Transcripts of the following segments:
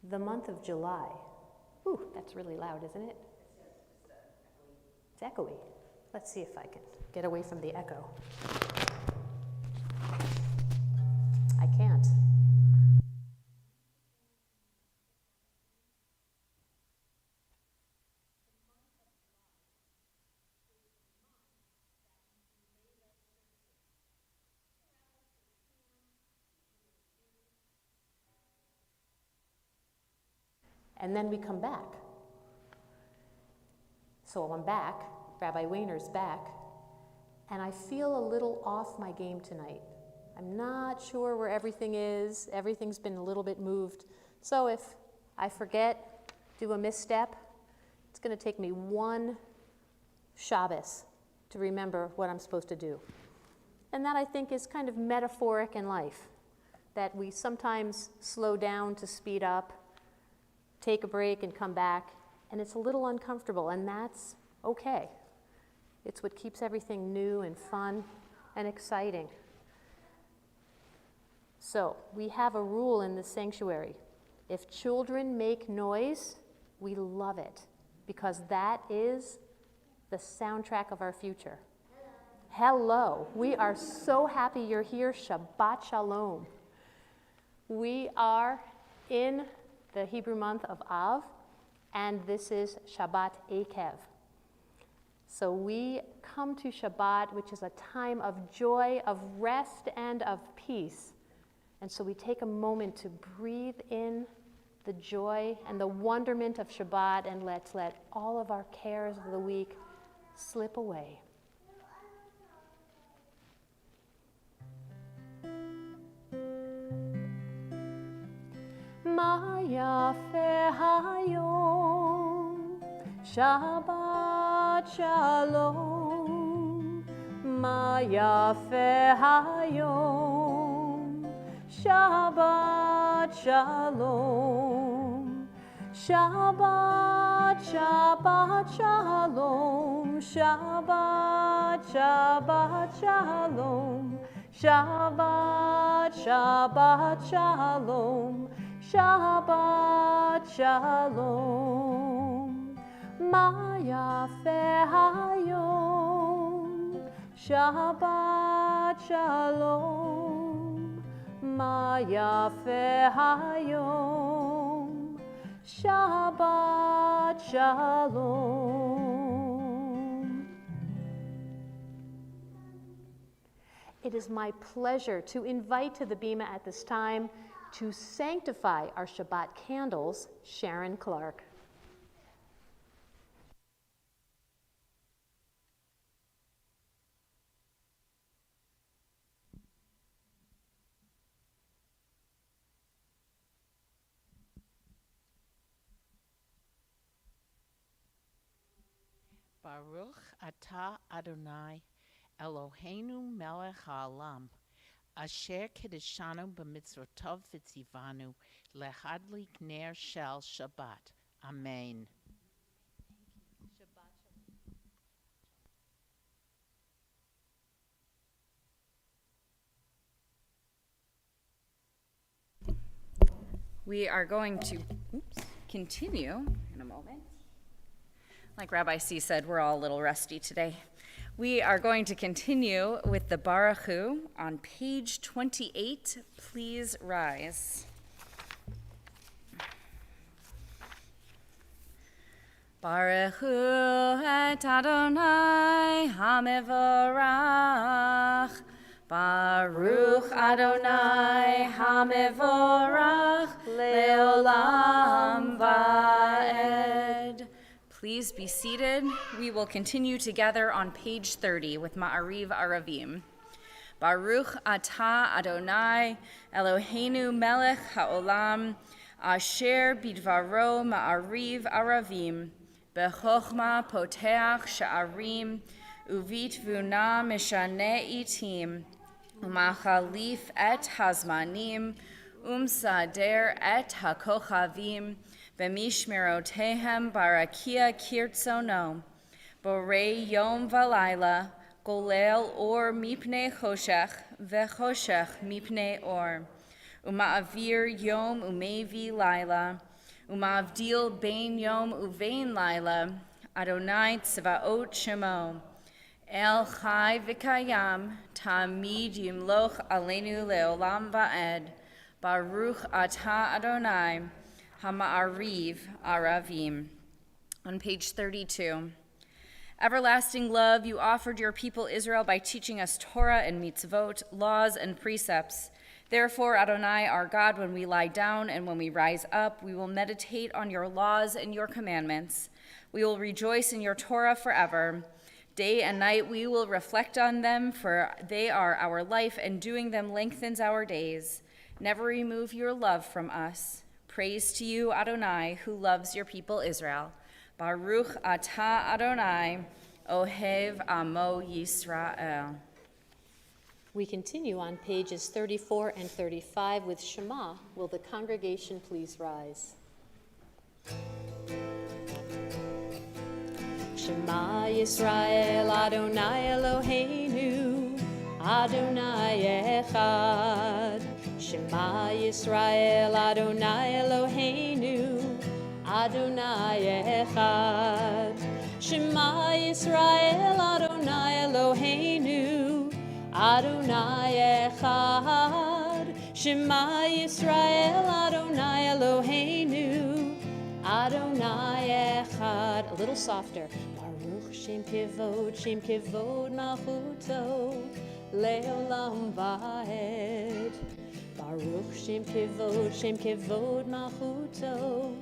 the month of July. Ooh, that's really loud, isn't it? It's echoey. Let's see if I can get away from the echo. I can't. And then we come back. So I'm back, Rabbi Wayner's back, and I feel a little off my game tonight. I'm not sure where everything is. Everything's been a little bit moved. So if I forget, do a misstep, it's going to take me one Shabbos to remember what I'm supposed to do. And that, I think, is kind of metaphoric in life, that we sometimes slow down to speed up, take a break and come back, and it's a little uncomfortable, and that's okay. It's what keeps everything new and fun and exciting. So we have a rule in the sanctuary. If children make noise, we love it, because that is the soundtrack of our future. Hello. We are so happy you're here. Shabbat Shalom. We are in the Hebrew month of Av, and this is Shabbat Eikev. So we come to Shabbat, which is a time of joy, of rest, and of peace. And so we take a moment to breathe in the joy and the wonderment of Shabbat, and let's let all of our cares of the week slip away. Ma yafe hayom, Shabbat Shalom. Ma yafe hayom, Shabbat Shalom. Shabbat, Shabbat Shalom. Shabbat, Shabbat Shalom. Shabbat, Shabbat Shalom. Shabbat Shalom. Ma yafe hayom, Shabbat Shalom. Ma yafe hayom, Shabbat Shalom. It is my pleasure to invite to the Bima at this time to sanctify our Shabbat candles, Sharon Clark. Baruch atah Adonai Eloheinu melech haolam, asher kiddushanu b'mitzvotov v'tzivanu lehadlik ner shel Shabbat. Amen. We are going to continue in a moment. Like Rabbi C said, we're all a little rusty today. We are going to continue with the Baruch Hu on page 28. Please rise. Baruch Hu et Adonai HaMevorach. Baruch Adonai HaMevorach Leolam Va'ed. Please be seated. We will continue together on page 30 with Ma'ariv Aravim. Baruch atah Adonai Eloheinu melech haolam, asher bidvaro Ma'ariv Aravim, bechochma poteach sha'arim, uvitvuna mishane itim, umachalif et hazmanim, umsader et hakochavim, B'mishmerotehem barakia kirtzono, borei yom v'layla, golel or mipnei choshech, vechoshech mipnei or, uma'avir yom umevi layla, Umavdil bein yom uvein laila, Adonai tzvaot shemo. El chai v'kayam, tamid yimloch aleinu leolam va'ed. Baruch atah Adonai, hama'ariv aravim. On page 32. Everlasting love, you offered your people Israel by teaching us Torah and mitzvot, laws and precepts. Therefore, Adonai, our God, when we lie down and when we rise up, we will meditate on your laws and your commandments. We will rejoice in your Torah forever. Day and night we will reflect on them, for they are our life, and doing them lengthens our days. Never remove your love from us. Praise to you, Adonai, who loves your people Israel. Baruch atah Adonai, ohev amo Yisrael. We continue on pages 34 and 35 with Shema. Will the congregation please rise? Shema Yisrael, Adonai Eloheinu, Adonai Echad. Shema Yisrael, Adonai Eloheinu, Adonai Echad. Shema Yisrael, Adonai Eloheinu, Adonai Echad. Shema Yisrael, Adonai Eloheinu, Adonai Echad. A little softer. Baruch Shem Kivod Malchuto, Leolam Vaed. Baruch Shem Kivod Malchuto,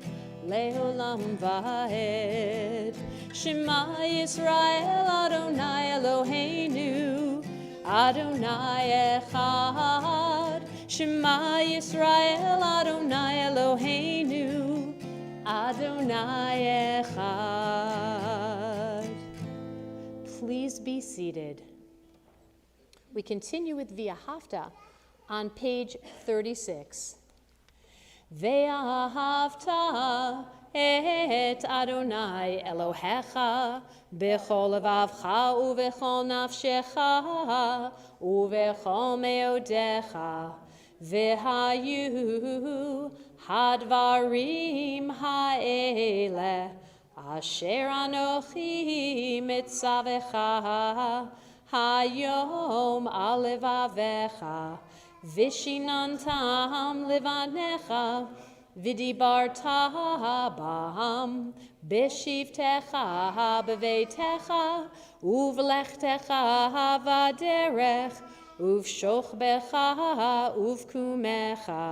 Leolam Vaed. Shema Yisrael, Adonai Eloheinu, Adonai Echad. Shema Yisrael, Adonai Eloheinu, Adonai Echad. Please be seated. We continue with V'ahavta on page 36. Ve'ahavta et Adonai Elohecha b'chol levavcha u'v'chol nafshecha u'v'chol meodecha v'hayu hadvarim ha'ele asher anochi mitzavecha hayom al levavecha vishinantam levanecha vidibarta bam b'shivtecha b'veitecha uvlechtecha vaderech uvshochbecha uvkumecha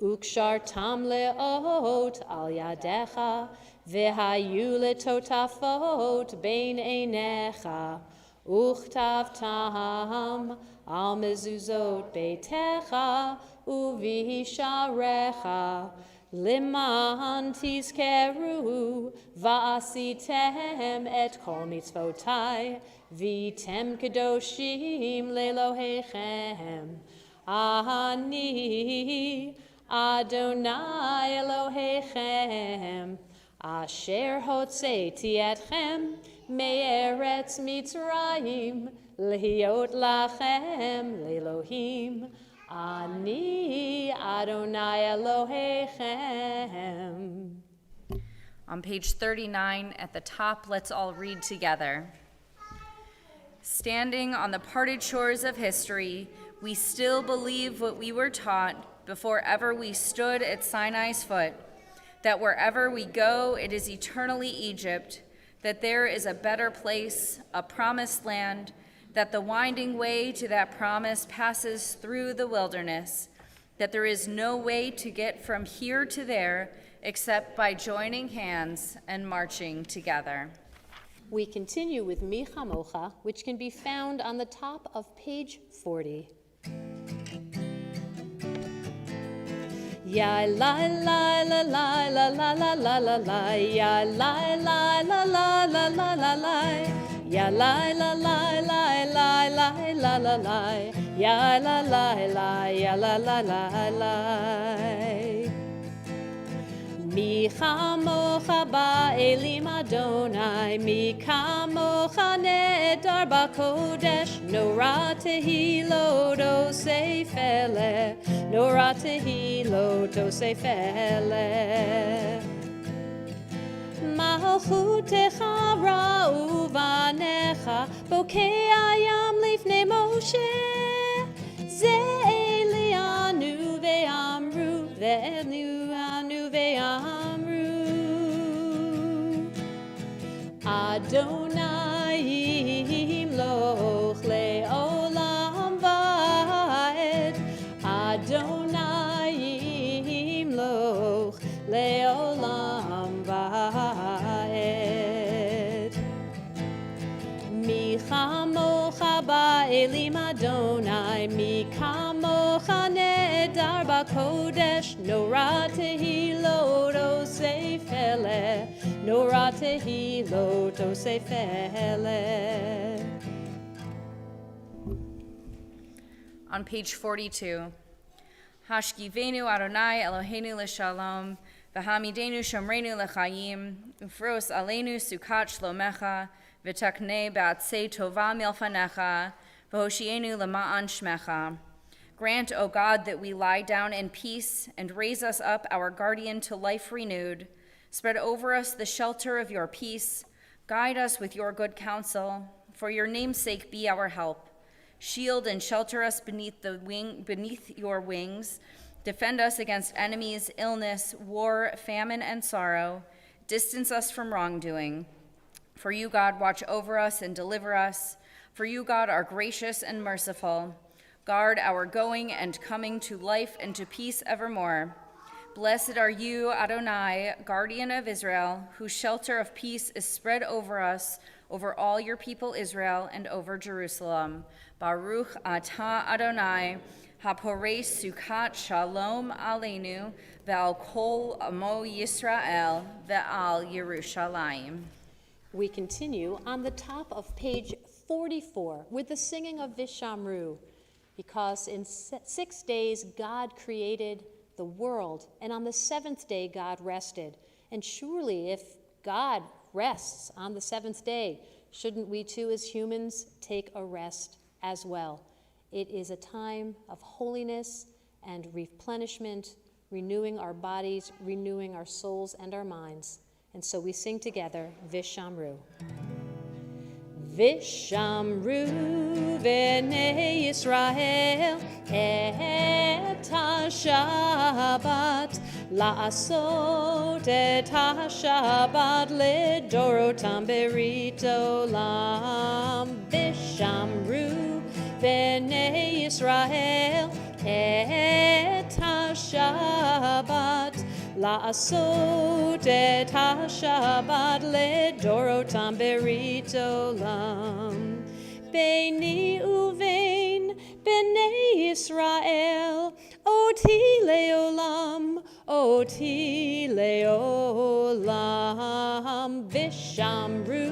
ukshartam leot al yadecha v'hayu letotafot bein einecha Uchtavtam al mezuzot beitecha uvisharecha liman tizkeru va'asitem et kol mitzvotai vitem kedoshim lelohechem ani Adonai Elohechem asher hotzeti etchem me'eretz Mitzrayim lihiot lachem le'elohim ani Adonai Elohechem. On page 39 at the top, let's all read together. Standing on the parted shores of history, we still believe what we were taught before ever we stood at Sinai's foot, that wherever we go, it is eternally Egypt, that there is a better place, a promised land, that the winding way to that promise passes through the wilderness, that there is no way to get from here to there except by joining hands and marching together. We continue with Mi Chamocha, which can be found on the top of page 40. Ya la la la la la la la la la la, ya la la la la la la la la, ya la la la la la la la la la, ya la la la ya la la la la. Mi chamocha ba'elim Adonai, mi kamocha nedar b'kodesh, nora tehilo dosei fele, nora tehilo dosei fele. Malchutecha ra'u vanecha, bokei ayam lifnei Moshe, ze elianu ve'amru, ve'elianu ve'amru. Adonai yimloch le'olam va'ed, Adonai yimloch le'olam va'ed. Mi chamocha ba'elim Adonai, mi kamocha nedar b'kodesh, nora tehilo dosei fele, nora tehilo dosei fele. On page 42, Hashkivenu Adonai Eloheinu l'shalom, v'hamidenu shomrenu l'chayim, ufros aleinu sukat shlomecha, v'taknei ba'atzei tova milfanecha, v'hoshienu l'ma'an shmecha. Grant, O God, that we lie down in peace and raise us up our guardian to life renewed. Spread over us the shelter of your peace. Guide us with your good counsel. For your name's sake, be our help. Shield and shelter us beneath your wings. Defend us against enemies, illness, war, famine, and sorrow. Distance us from wrongdoing. For you, God, watch over us and deliver us. For you, God, are gracious and merciful. Guard our going and coming to life and to peace evermore. Blessed are you, Adonai, guardian of Israel, whose shelter of peace is spread over us, over all your people Israel, and over Jerusalem. Baruch atah Adonai, haporei sukat shalom aleinu, ve'al kol amo Yisrael, ve'al Yerushalayim. We continue on the top of page 44 with the singing of Vishamru, because in 6 days God created the world, and on the 7th day God rested. And surely if God rests on the 7th day, shouldn't we too as humans take a rest as well? It is a time of holiness and replenishment, renewing our bodies, renewing our souls and our minds. And so we sing together, Vishamru. Vishamru v'nei Yisrael et ha-Shabbat, la'asot et ha-Shabbat ledorotam berit olam. Vishamru v'nei Yisrael et ha-Shabbat, la'asot et ha-Shabbat ledorotam berit olam. Beini uvein b'nei Yisrael, oti leolam, oti leolam. Vishamru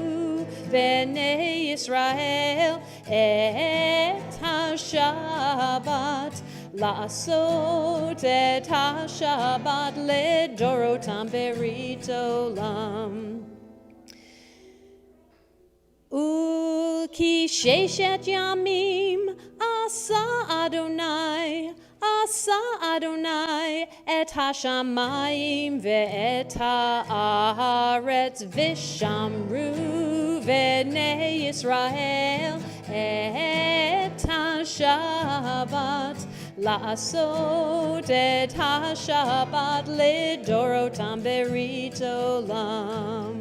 b'nei Yisrael et ha-Shabbat, la'asot et ha-Shabbat ledorotam berit olam. Ki sheshet yamim asa Adonai et hashamayim ve'et haaretz. Vishamru v'nei Yisrael et ha-Shabbat, la'asot et ha-Shabbat ledorotam berit olam.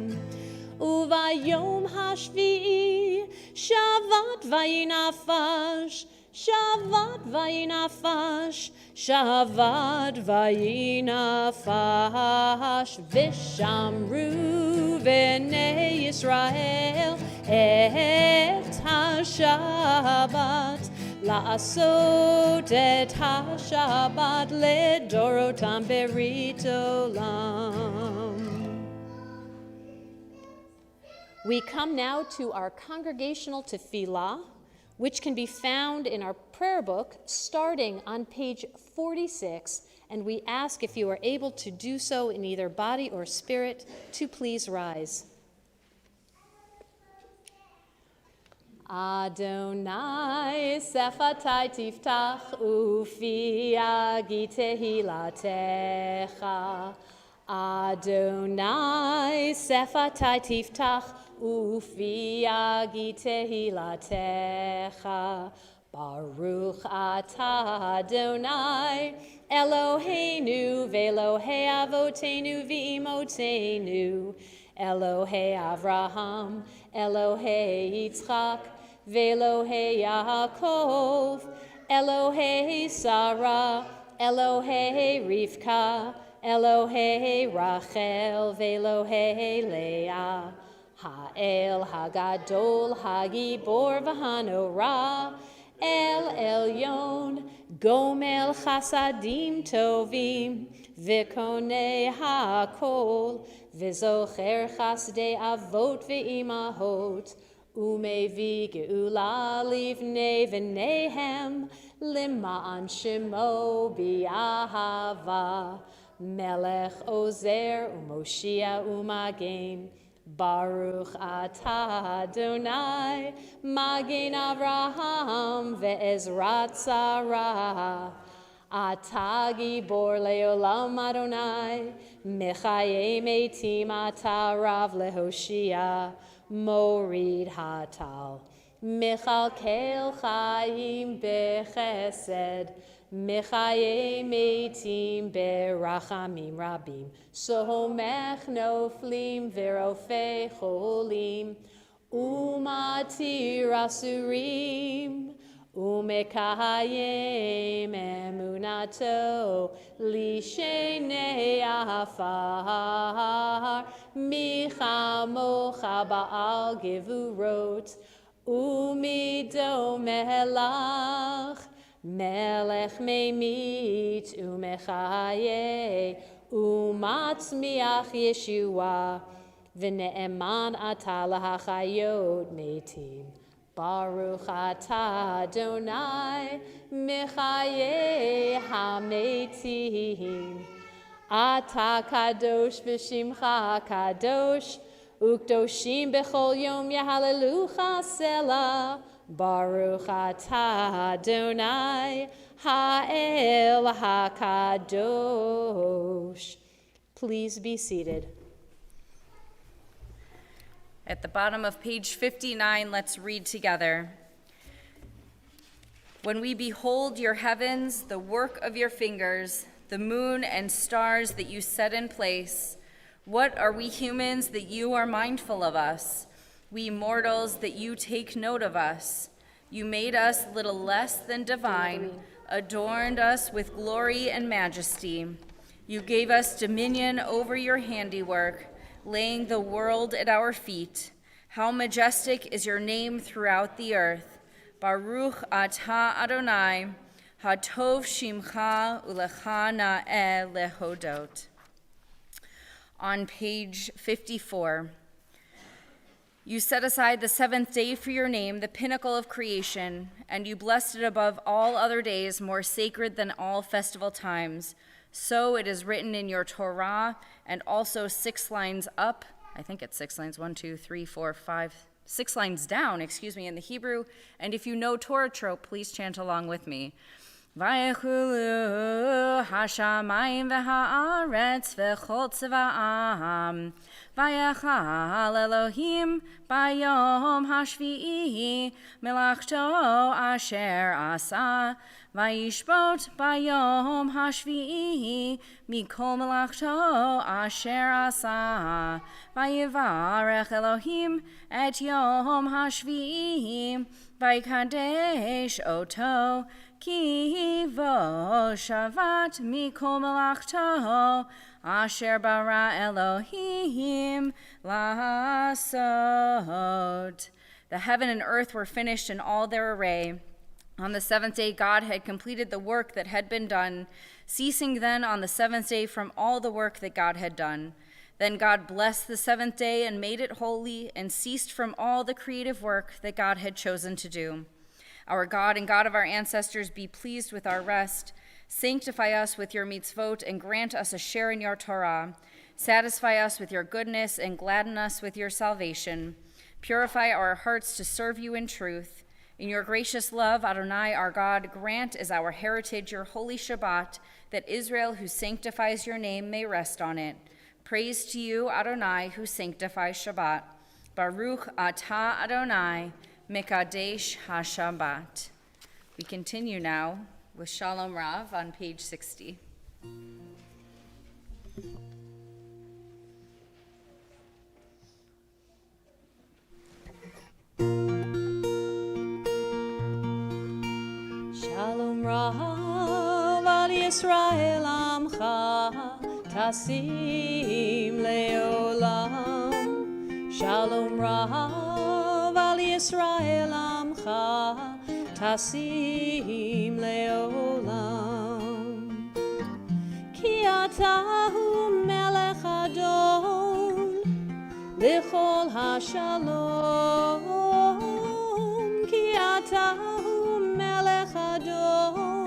Uvayom hashvi'i shavat vayinafash, shavat vayinafash, shavat vayinafash. Vishamru v'nei Yisrael et ha-Shabbat, la'asot et ha-Shabbat ledorotam berit olam. We come now to our congregational tefillah, which can be found in our prayer book starting on page 46, and we ask if you are able to do so in either body or spirit to please rise. Adonai sefatai tiftach ufi agi tehilatecha. Adonai sefatai tiftach ufi agi tehilatecha. Baruch atah Adonai Eloheinu ve'Elohei avotenu v'imotenu. Elohei Avraham, Elohei Yitzchak, ve'Elohei Yaakov, Elohei Sarah, Elohei Rivka, Elohei Rachel, ve'Elohei Leah, Ha'el Hagadol, Hagibor v'Hanorah, El Elyon, Gomel Chasadim Tovim, V'konei HaKol, V'zocher Chasdei Avot V'imahot, Umevi Geula Livnei V'nehem, Lima'an Shemo B'Ahava, Melech Ozer Umoshia Umagen, Baruch atah Adonai, Magen Avraham ve'Ezrat Sarah. Atah gibor leolam Adonai, Mechaye metim atah Rav lehoshia, Morid hatal, Mechalkel chayim bechesed, Mechaye metim berachamim rabim, Somech noflim verofei cholim, Umatir asurim, Umekayem emunato, Lishenei afar, Michamocha ba'al gevurot, Umido melach, Melech meimit umechaye, umatzmiach Yeshua, v'ne'eman atah lahachayot metim. Baruch atah Adonai, mechaye hametim. Atah kadosh v'shimcha kadosh, ukdoshim bechol yom yahalelucha selah. Baruch atah Adonai, ha'el hakadosh. Please be seated. At the bottom of page 59, let's read together. When we behold your heavens, the work of your fingers, the moon and stars that you set in place, what are we humans that you are mindful of us? We mortals that you take note of us. You made us little less than divine, adorned us with glory and majesty. You gave us dominion over your handiwork, laying the world at our feet. How majestic is your name throughout the earth. Baruch atah Adonai, hatov shimcha ulecha na'eh lehodot. On page 54. You set aside the seventh day for your name, the pinnacle of creation, and you blessed it above all other days, more sacred than all festival times. So it is written in your Torah, and also 6 lines up, I think it's 6 lines, 1, 2, 3, 4, 5, 6 lines down, in the Hebrew. And if you know Torah trope, please chant along with me. Vayechulu hashamayim v'haaretz v'chol tzva'am. Vayechal Elohim bayom hashvi'i melachto asher asa. Vayishbot bayom hashvi'i mikol melachto asher asa. Vayivarech Elohim et yom hashvi'i vayikadesh oto. Ki vo shavat mikol melachto asher bara Elohim lasot. The heaven and earth were finished in all their array. On the 7th day God had completed the work that had been done, ceasing then on the 7th day from all the work that God had done. Then God blessed the 7th day and made it holy, and ceased from all the creative work that God had chosen to do. Our God and God of our ancestors, be pleased with our rest. Sanctify us with your mitzvot and grant us a share in your Torah. Satisfy us with your goodness and gladden us with your salvation. Purify our hearts to serve you in truth. In your gracious love, Adonai, our God, grant as our heritage your holy Shabbat, that Israel, who sanctifies your name, may rest on it. Praise to you, Adonai, who sanctifies Shabbat. Baruch atah Adonai, mekadesh ha-Shabbat. We continue now with Shalom Rav on page 60. Shalom Rav al Yisrael Amcha Tasim Leolam. Shalom Rav al Yisrael Amcha Tasim Leolam. Ki atahu melech adon L'chol hashalom. Ki atahu melech adon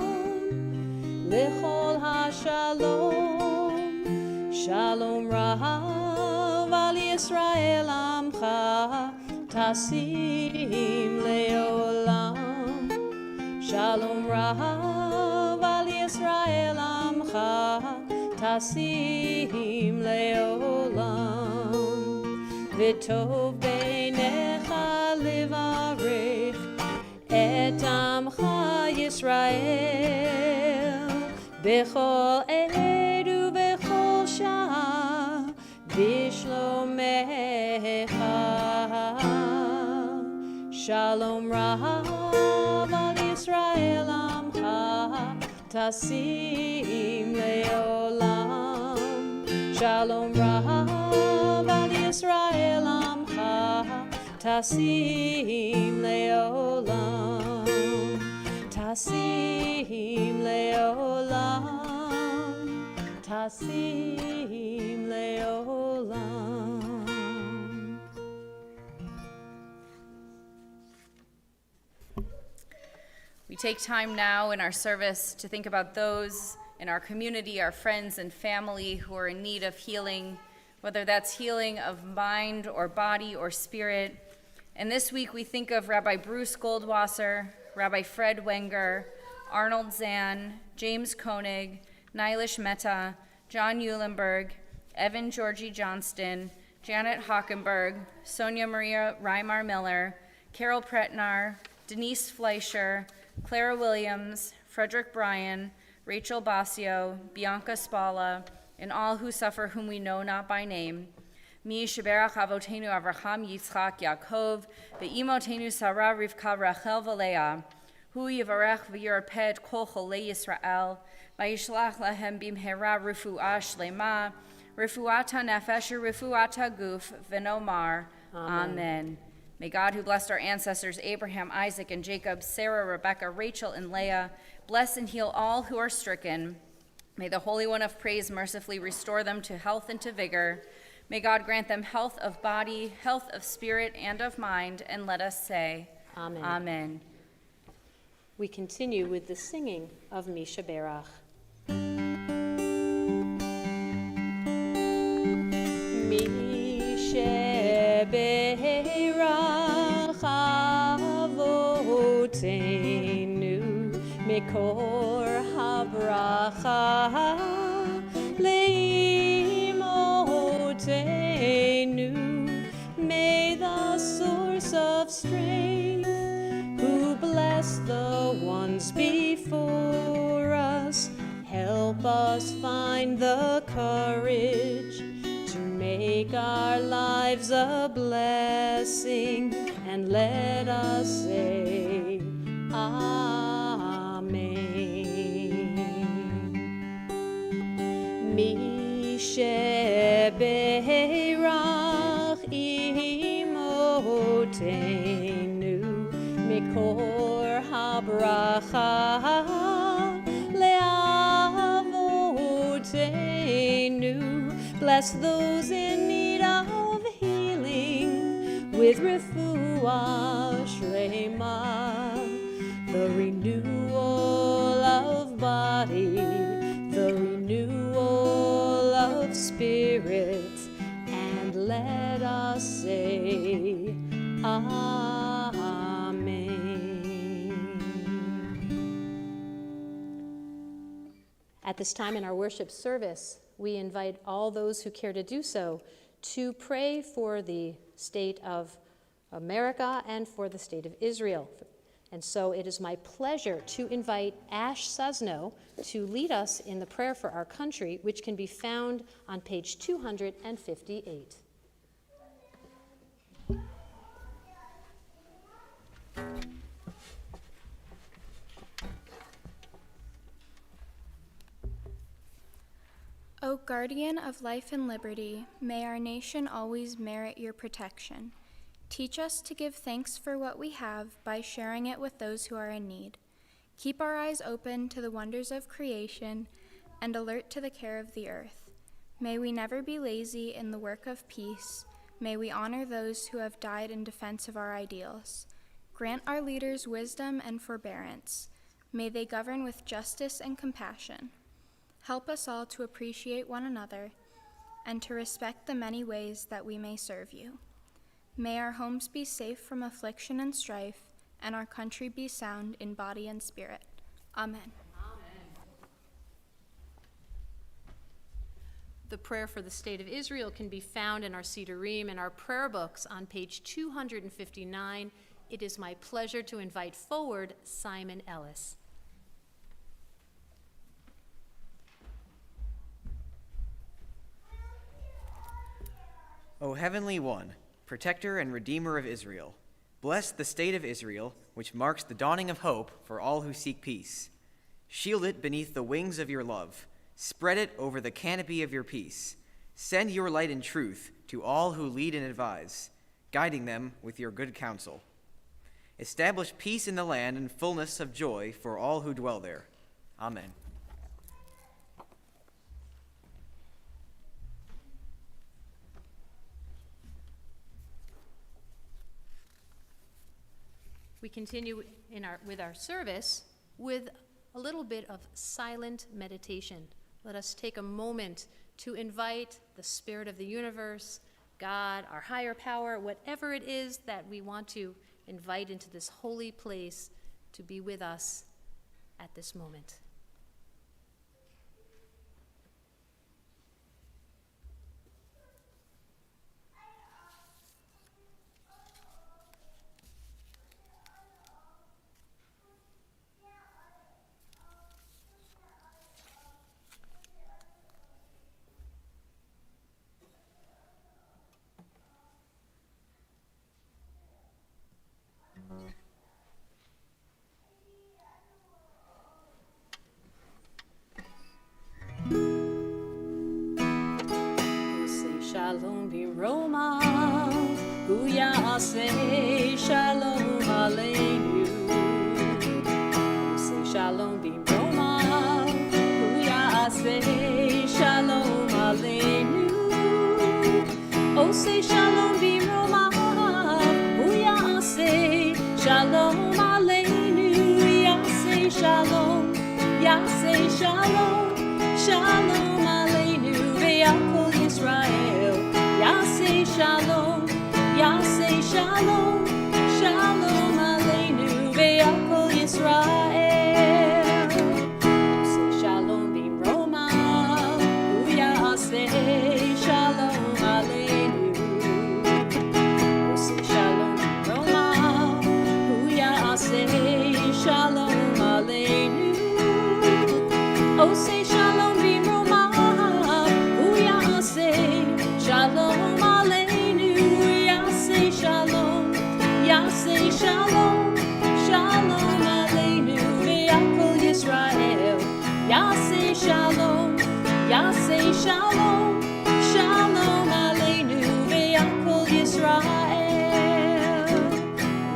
L'chol hashalom. Shalom Rav al Yisrael Amcha Tasim Leolam. Shalom Rav al Yisrael Amcha Tasim Leolam. V'tov beinecha livarech et amcha Yisrael b'chol ed u'b'chol shah b'shlomecha. Shalom Rav al Yisrael Amcha Tasim Leolam. Shalom Rav al Yisrael Amcha Tasim Leolam. Tasim Leolam. Tasim Leolam. We take time now in our service to think about those in our community, our friends and family who are in need of healing, whether that's healing of mind or body or spirit. And this week we think of Rabbi Bruce Goldwasser, Rabbi Fred Wenger, Arnold Zahn, James Koenig, Neilish Mehta, John Eulenberg, Evan Georgie Johnston, Janet Hockenberg, Sonia Maria Reimar Miller, Carol Pretnar, Denise Fleischer, Clara Williams, Frederick Bryan, Rachel Basio, Bianca Spala, and all who suffer whom we know not by name. Mi sheberach avotenu Avraham, Yitzchak, Yaakov, ve'imotenu Sarah, Rivka, Rachel, v'Leah. Hu yivarech v'yiraped kol cholei Yisrael, v'yishlach lahem bimhera refuah shlema, refuata nefesh, refuata guf, v'nomar. Amen. May God, who blessed our ancestors Abraham, Isaac, and Jacob, Sarah, Rebekah, Rachel, and Leah, bless and heal all who are stricken. May the Holy One of Praise mercifully restore them to health and to vigor. May God grant them health of body, health of spirit, and of mind, and let us say, Amen. Amen. We continue with the singing of Misha Berach. Misha Berach avotenu mikor habracha leimotenu. May the source of strength, who bless the ones before us, help us find the courage to make our lives a blessing, and let us say Amen. Mishe Berach imotenu mikor habracha leavotenu. Bless those in need of healing with refuah shlema. the renewal of body, the renewal of spirit, and let us say, Amen. At this time in our worship service, we invite all those who care to do so to pray for the state of America and for the state of Israel. And so it is my pleasure to invite Ash Susno to lead us in the prayer for our country, which can be found on page 258. O guardian of life and liberty, may our nation always merit your protection. Teach us to give thanks for what we have by sharing it with those who are in need. Keep our eyes open to the wonders of creation and alert to the care of the earth. May we never be lazy in the work of peace. May we honor those who have died in defense of our ideals. Grant our leaders wisdom and forbearance. May they govern with justice and compassion. Help us all to appreciate one another and to respect the many ways that we may serve you. May our homes be safe from affliction and strife, and our country be sound in body and spirit. Amen. The prayer for the state of Israel can be found in our Sidurim and our prayer books on page 259. It is my pleasure to invite forward Simon Ellis. O Heavenly One, Protector and Redeemer of Israel, bless the state of Israel, which marks the dawning of hope for all who seek peace. Shield it beneath the wings of your love. Spread it over the canopy of your peace. Send your light and truth to all who lead and advise, guiding them with your good counsel. Establish peace in the land and fullness of joy for all who dwell there. Amen. We continue with our service with a little bit of silent meditation. Let us take a moment to invite the spirit of the universe, God, our higher power, whatever it is that we want to invite into this holy place to be with us at this moment. Shalom Biroma, Hu Ya'aseh Shalom Aleinu. Say Shalom Biroma, Hu Ya'aseh Shalom Aleinu. Oh, say Shalom Biroma, Hu Ya'aseh Shalom Aleinu. Ya'aseh Shalom, Ya'aseh Shalom, Shalom Aleinu. Ve'yakol Yisrael. Ya'aseh Shalom, Ya'aseh Shalom, Shalom Aleinu, ve'yakol Yisrael. Say Shalom B'Roma, Hu Ya'aseh Shalom Aleinu. Say Shalom B'Roma, Hu Ya'aseh Shalom Aleinu. Oh, say Shalom B'Roma, Hu Ya'aseh Shalom Aleinu. Ya'aseh Shalom, Ya'aseh Shalom, Shalom Aleinu, ve'yakol Yisrael. Ya'aseh Shalom, Ya'aseh Shalom, Shalom Aleinu, ve'yakol Yisrael.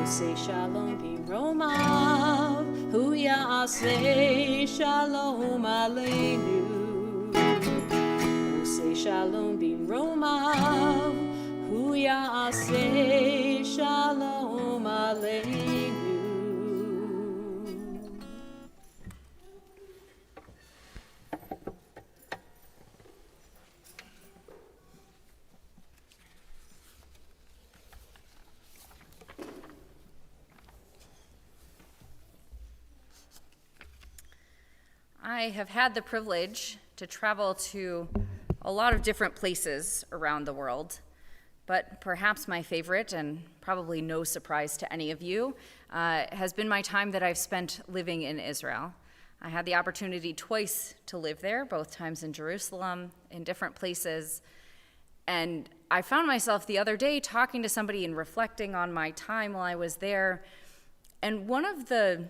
Say Shalom B'Romav, Hu Ya'aseh Shalom Aleinu. Say Shalom B'Romav, Hu Ya'aseh Shalom Aleinu. I have had the privilege to travel to a lot of different places around the world, but perhaps my favorite, and probably no surprise to any of you, has been my time that I've spent living in Israel. I had the opportunity twice to live there, both times in Jerusalem, in different places, and I found myself the other day talking to somebody and reflecting on my time while I was there, and one of the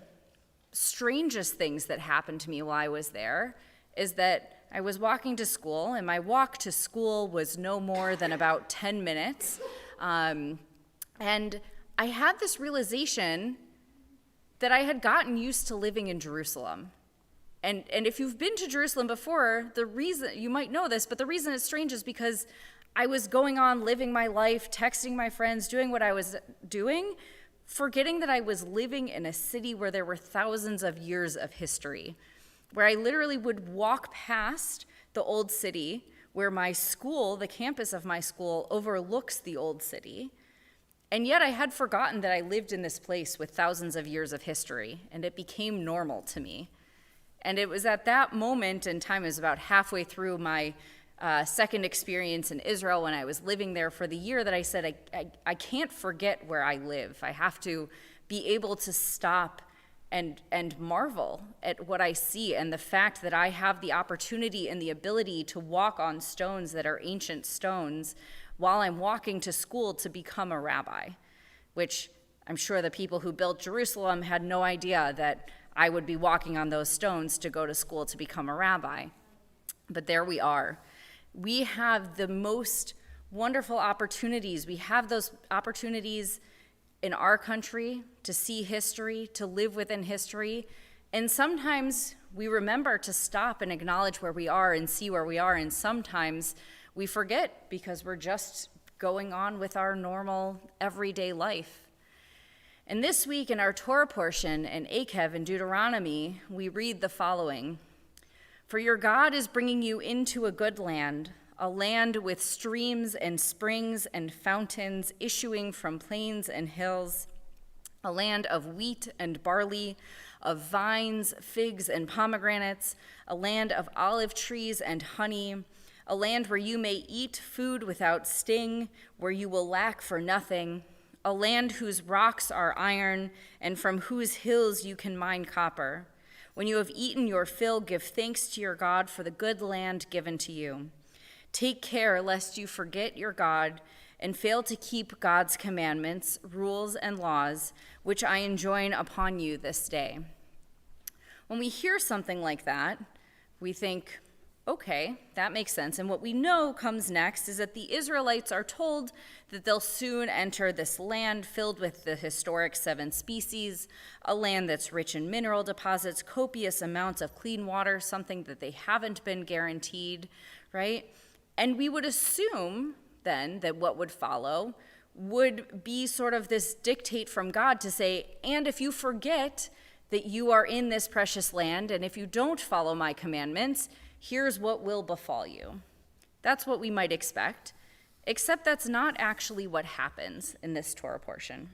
strangest things that happened to me while I was there is that I was walking to school, and my walk to school was no more than about 10 minutes. And I had this realization that I had gotten used to living in Jerusalem. And if you've been to Jerusalem before, the reason, you might know this, but the reason it's strange is because I was going on living my life, texting my friends, doing what I was doing, forgetting that I was living in a city where there were thousands of years of history, where I literally would walk past the old city, where my school, the campus of my school, overlooks the old city. And yet I had forgotten that I lived in this place with thousands of years of history, and it became normal to me. And it was at that moment in time, it was about halfway through my second experience in Israel when I was living there for the year, that I said, I can't forget where I live. I have to be able to stop and marvel at what I see, and the fact that I have the opportunity and the ability to walk on stones that are ancient stones while I'm walking to school to become a rabbi, which I'm sure the people who built Jerusalem had no idea that I would be walking on those stones to go to school to become a rabbi. But there we are. We have the most wonderful opportunities. We have those opportunities in our country to see history, to live within history. And sometimes we remember to stop and acknowledge where we are and see where we are. And sometimes we forget because we're just going on with our normal everyday life. And this week in our Torah portion in Eikev in Deuteronomy, we read the following: "For your God is bringing you into a good land, a land with streams and springs and fountains issuing from plains and hills, a land of wheat and barley, of vines, figs, and pomegranates, a land of olive trees and honey, a land where you may eat food without sting, where you will lack for nothing, a land whose rocks are iron, and from whose hills you can mine copper. When you have eaten your fill, give thanks to your God for the good land given to you. Take care lest you forget your God and fail to keep God's commandments, rules, and laws, which I enjoin upon you this day." When we hear something like that, we think, okay, that makes sense. And what we know comes next is that the Israelites are told that they'll soon enter this land filled with the historic 7 species, a land that's rich in mineral deposits, copious amounts of clean water, something that they haven't been guaranteed, right? And we would assume then that what would follow would be sort of this dictate from God to say, and if you forget that you are in this precious land, and if you don't follow my commandments, here's what will befall you. That's what we might expect, except that's not actually what happens in this Torah portion.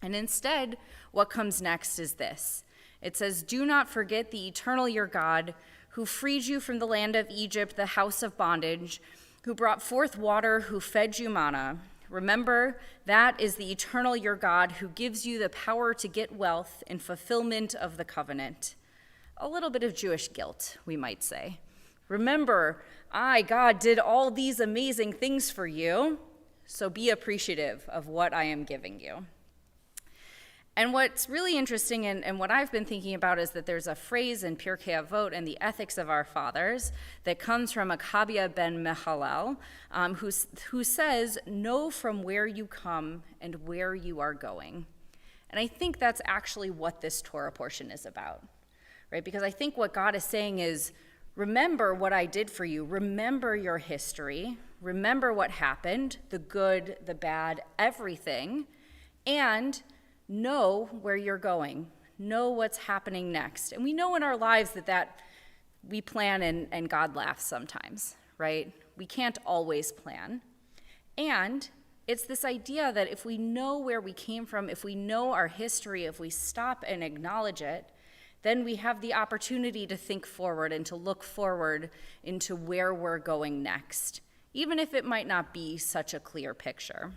And instead, what comes next is this. It says, "Do not forget the eternal your God, who freed you from the land of Egypt, the house of bondage, who brought forth water, who fed you manna. Remember, that is the eternal your God, who gives you the power to get wealth in fulfillment of the covenant." A little bit of Jewish guilt, we might say. Remember, I, God, did all these amazing things for you, so be appreciative of what I am giving you. And what's really interesting and what I've been thinking about is that there's a phrase in Pirkei Avot and the Ethics of Our Fathers that comes from Akabia ben Mehalel, who says, "Know from where you come and where you are going." And I think that's actually what this Torah portion is about, right? Because I think what God is saying is, remember what I did for you. Remember your history. Remember what happened, the good, the bad, everything, and know where you're going. Know what's happening next. And we know in our lives that we plan and God laughs sometimes, right? We can't always plan. And it's this idea that if we know where we came from, if we know our history, if we stop and acknowledge it, then we have the opportunity to think forward and to look forward into where we're going next, even if it might not be such a clear picture.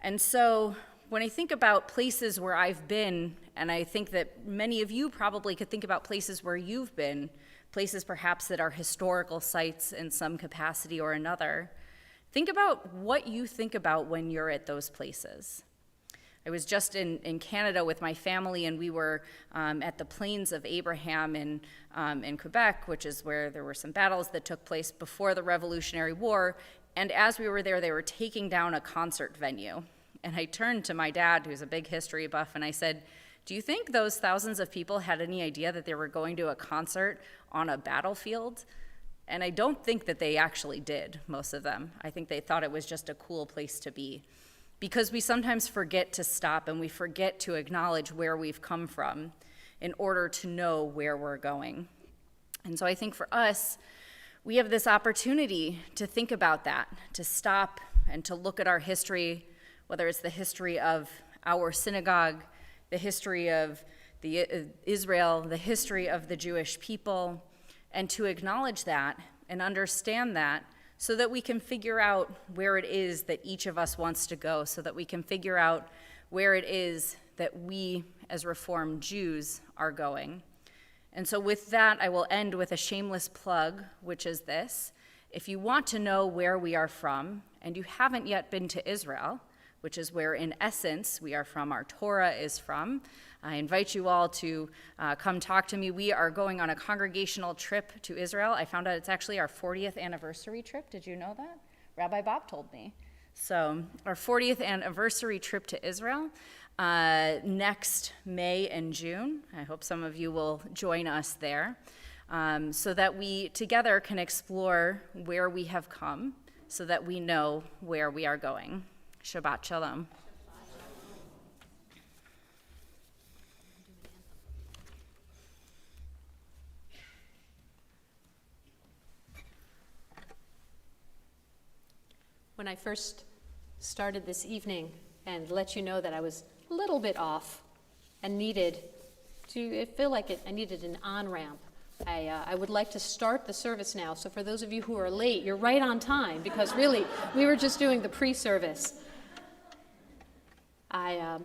And so when I think about places where I've been, and I think that many of you probably could think about places where you've been, places perhaps that are historical sites in some capacity or another, think about what you think about when you're at those places. I was just in Canada with my family, and we were at the Plains of Abraham in Quebec, which is where there were some battles that took place before the Revolutionary War. And as we were there, they were taking down a concert venue. And I turned to my dad, who's a big history buff, and I said, "Do you think those thousands of people had any idea that they were going to a concert on a battlefield?" And I don't think that they actually did, most of them. I think they thought it was just a cool place to be. Because we sometimes forget to stop and we forget to acknowledge where we've come from in order to know where we're going. And so I think for us, we have this opportunity to think about that, to stop and to look at our history, whether it's the history of our synagogue, the history of Israel, the history of the Jewish people, and to acknowledge that and understand that, so that we can figure out where it is that each of us wants to go, so that we can figure out where it is that we as Reformed Jews are going. And so with that, I will end with a shameless plug, which is this. If you want to know where we are from, and you haven't yet been to Israel, which is where in essence we are from, our Torah is from, I invite you all to come talk to me. We are going on a congregational trip to Israel. I found out it's actually our 40th anniversary trip. Did you know that? Rabbi Bob told me. So our 40th anniversary trip to Israel next May and June. I hope some of you will join us there so that we together can explore where we have come so that we know where we are going. Shabbat Shalom. When I first started this evening and let you know that I was a little bit off and needed to feel like I needed an on-ramp, I would like to start the service now. So for those of you who are late, you're right on time, because really we were just doing the pre-service. I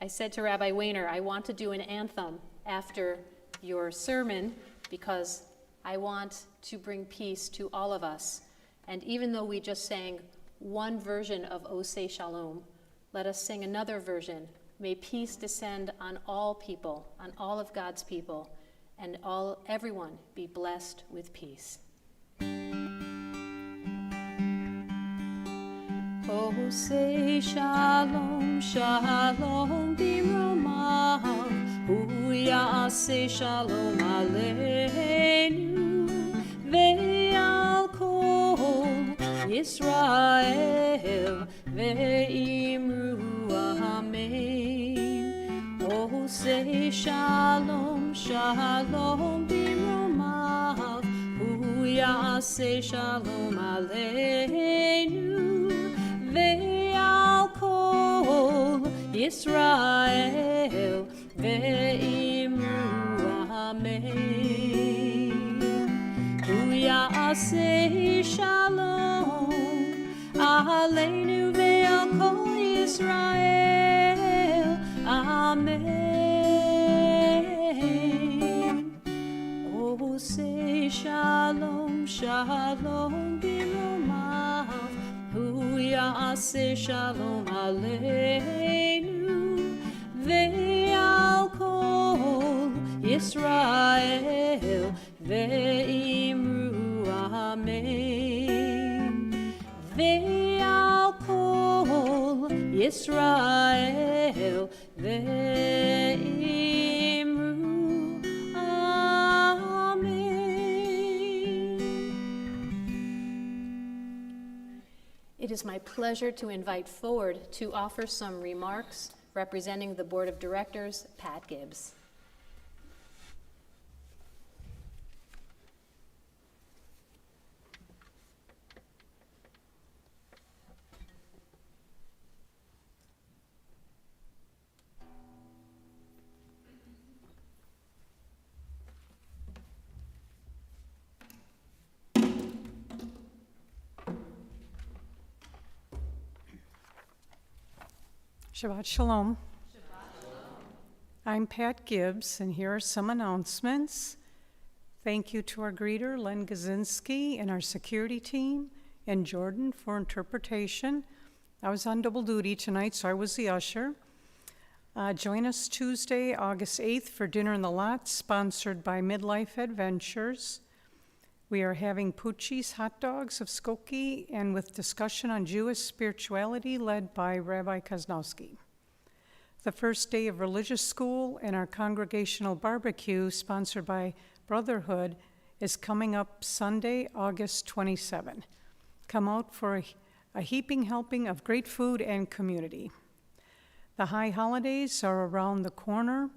said to Rabbi Weiner, I want to do an anthem after your sermon because I want to bring peace to all of us. And even though we just sang one version of O Say Shalom, let us sing another version. May peace descend on all people, on all of God's people, and everyone be blessed with peace. O say shalom, shalom b'romav, hu ya'aseh shalom aleinu, ve'al kol Yisrael, ve'imru amen. O say shalom, shalom b'romav, hu ya'aseh shalom aleinu, ve'al kol Yisrael, ve'imru amen. Hu ya'aseh shalom aleinu, ve'al kol Yisrael, amen. Oh, say shalom, shalom b'romav, hu ya'aseh shalom aleinu, ve'al kol Yisrael, ve'imru amen. Ve'al kol Yisrael, ve'imru amen. It is my pleasure to invite forward to offer some remarks representing the Board of Directors, Pat Gibbs. Shabbat Shalom. I'm Pat Gibbs, and here are some announcements. Thank you to our greeter, Len Gazinski, and our security team, and Jordan for interpretation. I was on double duty tonight, so I was the usher. Join us Tuesday, August 8th for Dinner in the Lot, sponsored by Midlife Adventures. We are having Pucci's Hot Dogs of Skokie, and with discussion on Jewish spirituality led by Rabbi Kaznowski. The first day of religious school and our congregational barbecue, sponsored by Brotherhood, is coming up Sunday, August 27. Come out for a heaping helping of great food and community. The high holidays are around the corner.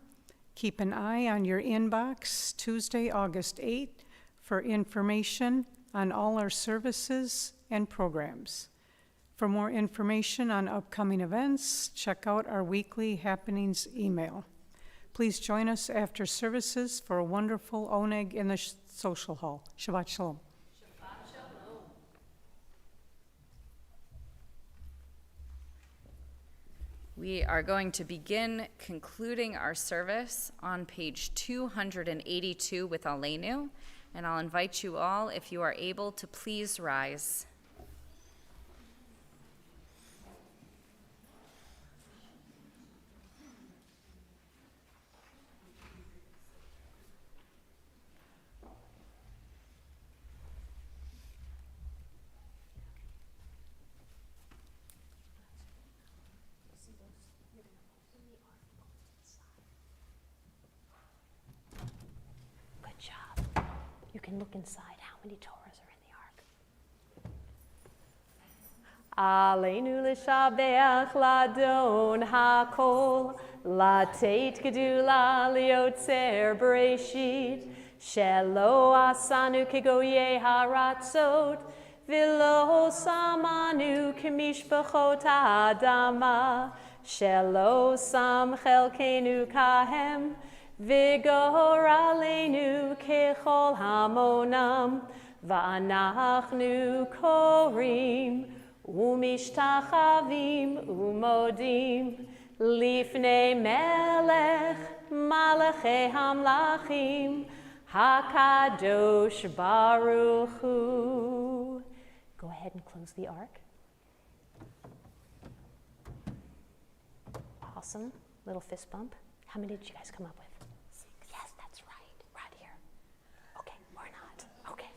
Keep an eye on your inbox Tuesday, August 8th for information on all our services and programs. For more information on upcoming events, check out our weekly happenings email. Please join us after services for a wonderful oneg in the social hall. Shabbat Shalom. Shabbat Shalom. We are going to begin concluding our service on page 282 with Aleinu, and I'll invite you all, if you are able, to please rise. Good job. You can look inside. How many Torahs are in the ark? Aleinu l'shabeach ladon hakol, latet gedula liotzer bereshit, shelo asanu kegoye haratzot, v'lo samanu kemishpachot ha'adama, shelo sam chelkenu kahem, v'gor aleinu kechol hamonam, v'anachnu korim, umishtachavim umodim, lifnei melech malachei hamlachim, hakadosh baruch hu. Go ahead and close the ark. Awesome. Little fist bump. How many did you guys come up with? 6. Yes, that's right. Right here. Okay, or not. Okay.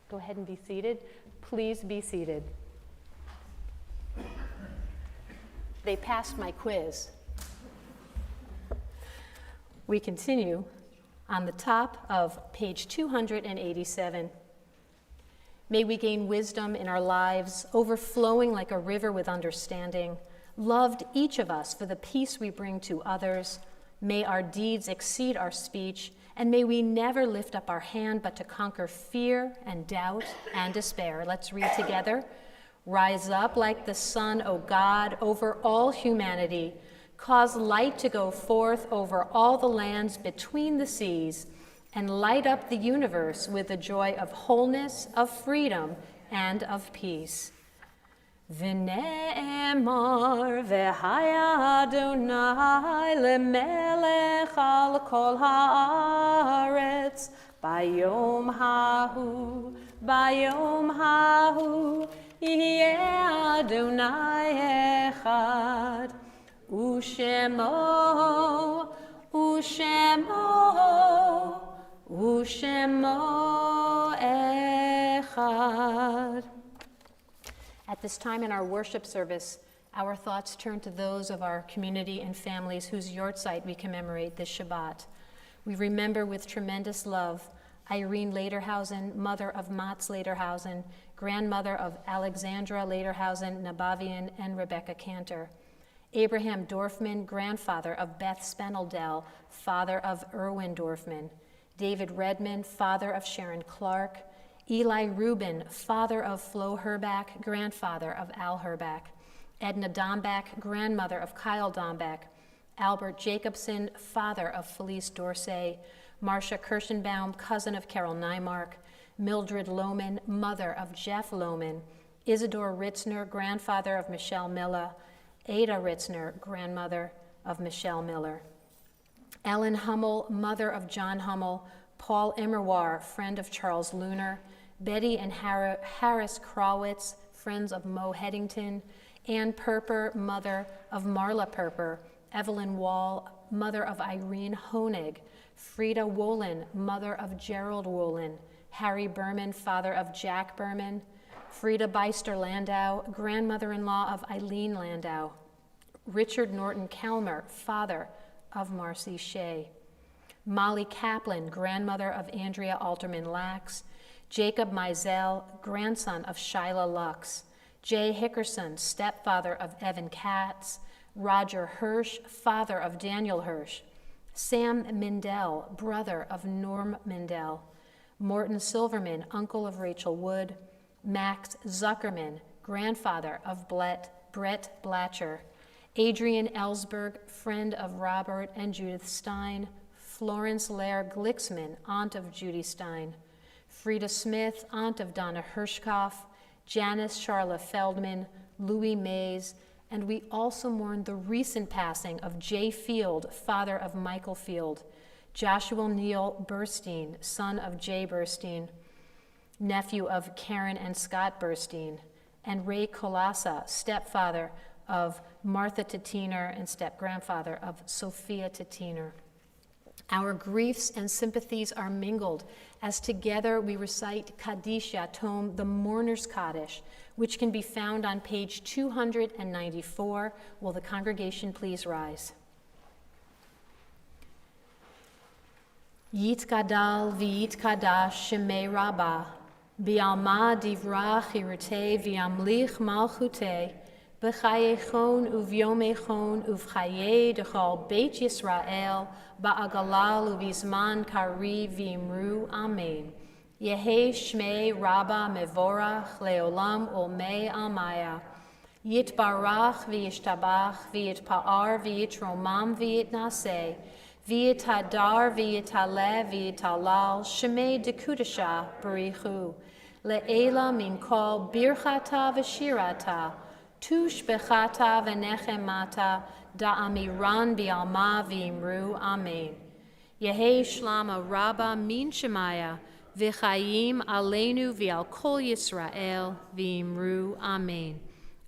Go ahead and be seated. Please be seated. They passed my quiz. We continue on the top of page 287. May we gain wisdom in our lives, overflowing like a river with understanding, loved each of us for the peace we bring to others. May our deeds exceed our speech, and may we never lift up our hand but to conquer fear and doubt and despair. Let's read together. Rise up like the sun, O God, over all humanity. Cause light to go forth over all the lands between the seas, and light up the universe with the joy of wholeness, of freedom, and of peace. V'ne'emar v'haya Adonai lemelech al kol haaretz bayom hahu Yeh Adonai echad, Ushemo echad. At this time in our worship service, our thoughts turn to those of our community and families whose yahrzeit we commemorate this Shabbat. We remember with tremendous love Irene Lederhausen, mother of Mats Lederhausen, grandmother of Alexandra Lederhausen, Nabavian, and Rebecca Cantor. Abraham Dorfman, grandfather of Beth Speneldell, father of Erwin Dorfman. David Redman, father of Sharon Clark. Eli Rubin, father of Flo Herback, grandfather of Al Herback. Edna Domback, grandmother of Kyle Domback. Albert Jacobson, father of Felice Dorsey. Marcia Kirschenbaum, cousin of Carol Nymark. Mildred Lohman, mother of Jeff Lohman. Isidore Ritzner, grandfather of Michelle Milla. Ada Ritzner, grandmother of Michelle Miller. Ellen Hummel, mother of John Hummel. Paul Immerwar, friend of Charles Lunar. Betty and Harris Krawitz, friends of Mo Headington. Ann Perper, mother of Marla Perper. Evelyn Wall, mother of Irene Honig. Frida Wolin, mother of Gerald Wolin. Harry Berman, father of Jack Berman. Frida Beister Landau, grandmother-in-law of Eileen Landau. Richard Norton Kalmer, father of Marcy Shea. Molly Kaplan, grandmother of Andrea Alterman Lax. Jacob Mizell, grandson of Shyla Lux. Jay Hickerson, stepfather of Evan Katz. Roger Hirsch, father of Daniel Hirsch. Sam Mindell, brother of Norm Mindell. Morton Silverman, uncle of Rachel Wood. Max Zuckerman, grandfather of Brett Blatcher. Adrian Ellsberg, friend of Robert and Judith Stein. Florence Lair Glixman, aunt of Judy Stein. Frida Smith, aunt of Donna Hirschkoff. Janice Charla Feldman, Louis Mays, and we also mourn the recent passing of Jay Field, father of Michael Field. Joshua Neal Burstein, son of Jay Burstein, nephew of Karen and Scott Burstein, and Ray Colassa, stepfather of Martha Titiner and step-grandfather of Sophia Titiner. Our griefs and sympathies are mingled as together we recite Kaddish tome, the Mourner's Kaddish, which can be found on page 294. Will the congregation please rise? Yit Gadal v'yit Kadash Shemei Rabbah, Bi'alma Divra Chirutei V'yamlich Malchutei, B'chayechon uvyomechon uvchaye dechol Beit Yisrael ba'agalal uvizman kari v'imru Amen. Yehe Shmei Rabba Mevorach leolam olmei almaya. Yitbarach v'yishtabach v'yitpa'ar v'yitromam v'yitnaseh v'yitadar v'yitaleh v'yitalal Shmei dekudasha barichu le'ela min kol birchata v'shirata Tush bechata v'nechemata da'amiran bi'alma v'imru Amen. Yehi shlama rabba min shemaya v'chayim aleinu v'al kol Yisrael v'imru Amen.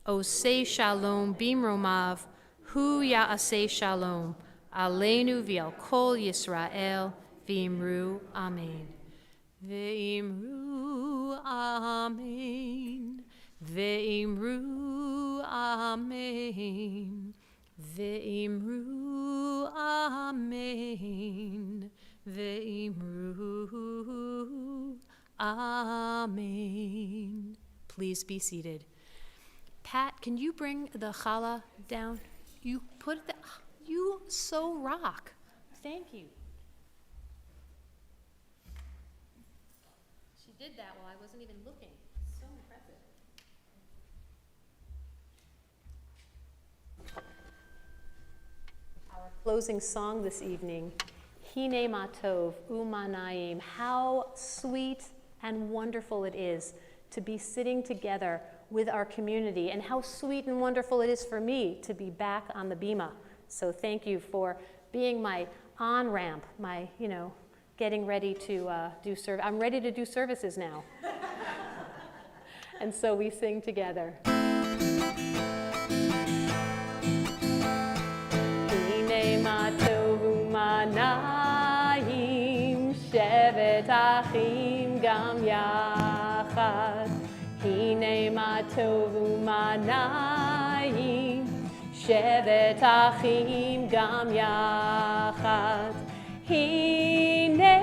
Osei shalom bimromav hu ya'asei shalom aleinu v'al kol Yisrael v'imru Amen. V'imru Amen. Ve'imru Amen, Ve'imru Amen, Ve'imru Amen. Please be seated. Pat, can you bring the challah down? You put the, you so rock. Thank you. She did that while I wasn't even looking. So impressive. Our closing song this evening, Hine Matov Umanayim. How sweet and wonderful it is to be sitting together with our community, and how sweet and wonderful it is for me to be back on the bima. So thank you for being my on-ramp, my, getting ready to do service. I'm ready to do services now. And so we sing together. Hine matov umanayim, shevet achim gam yachad. Hine matov umanayim, shevet achim gam yachad. Hine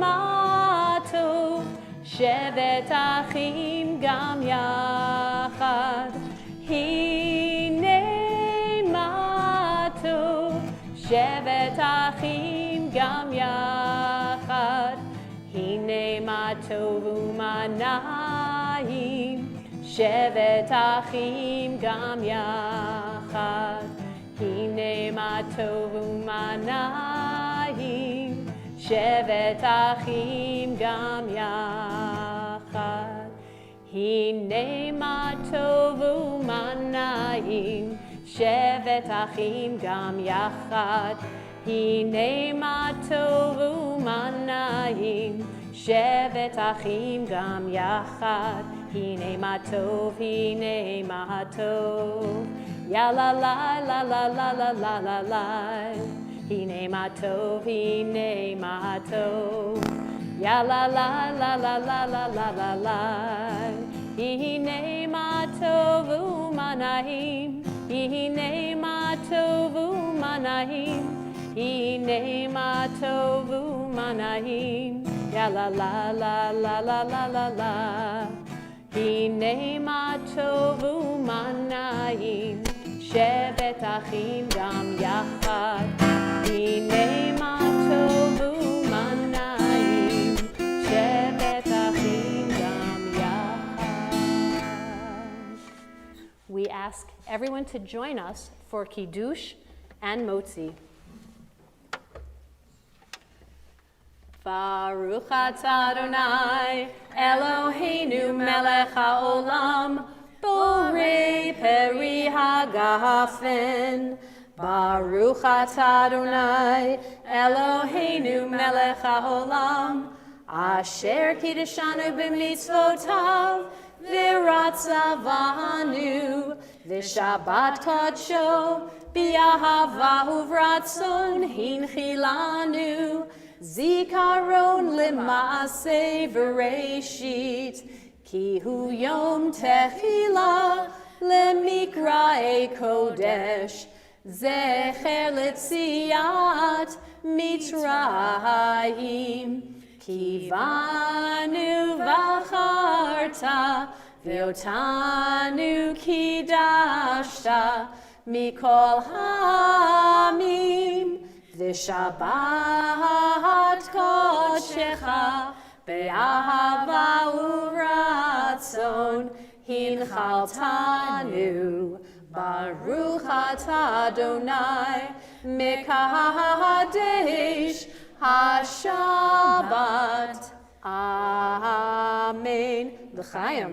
matov, shevet achim gam yachad. Hine matov, shevet achim gam yachad. Hine matov umanayim, shevet achim gam yachad. Hine matov umanayim, shevet achim gam yachad. Hine matov umanayim, שבת אחים גם יחד, הנה מה טוב ומה נעים. שבת אחים גם יחד, הנה מה טוב, הנה מה טוב. יא לה לה לה לה לה לה לה לה לה. הנה מה טוב, הנה מה טוב. יא לה לה לה לה לה לה לה לה לה. הנה מה טוב ומה נעים. הנה מה טוב ומה נעים. הנה מה טוב ומה נעים. יא לה לה לה לה לה לה לה לה. הנה מה טוב ומה נעים. שבת אחים גם יחד. הנה מה טוב ומה נעים. שבת אחים גם יחד. We ask everyone to join us for Kiddush and Motzi. Baruch atah Adonai, Eloheinu melech haolam, borei peri hagafen. Baruch atah Adonai, Eloheinu melech haolam, asher kiddeshanu b'mitzvotav, v'ratzavanu, v'shabbat kadsho, b'ahava uvratzon hinchilanu. Zikaron lema'aseh v'reishit, ki hu yom tehila lemikra'e kodesh, zecher letziat mitzrayim, ki vanu v'acharta ve'otanu kidashta mikol hamim. V'shabbat kodshecha be'ahava uratzon hinchaltanu. Baruch atah Adonai mekadesh hashabbat. Amen. L'chaim.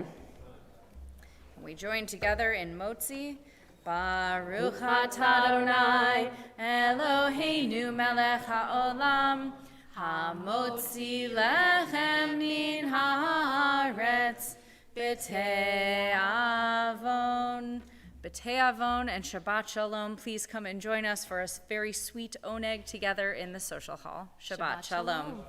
We join together in Motzi. Baruch atah Adonai, Eloheinu melech haolam, hamotzi lechem min haaretz, b'te'avon. B'te'avon and Shabbat Shalom. Please come and join us for a very sweet oneg together in the social hall. Shabbat Shalom.